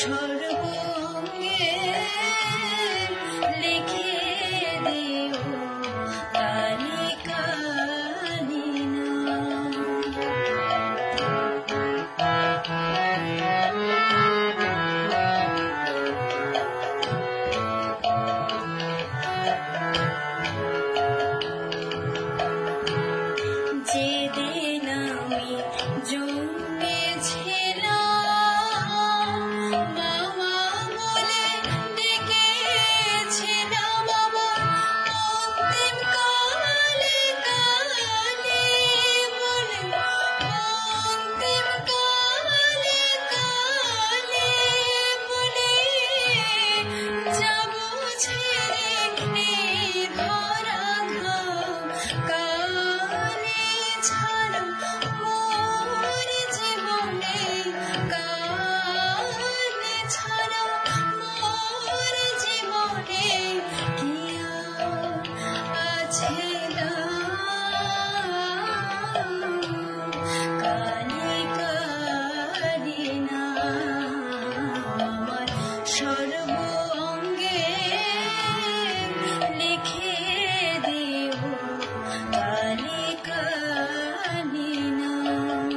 সর্বঙ্গে লিখে দিও কালি কালি নাম। যেদিন আমি জন্মেছিলাম মামা বলে ডেকেছিলাম, বাবা অন্তিম কালে কালে বলে, অন্তিম কালে কালে বলে যাব ছেড়ে এই ধরা ধাম। কালে ছাড়া মোর জীবনে, কালে ছাড়া মোর জীবনে কি আর আছে দাম। কালি কালি নাম আমার সর্বঙ্গে লিখে দিও কালি কালি নাম।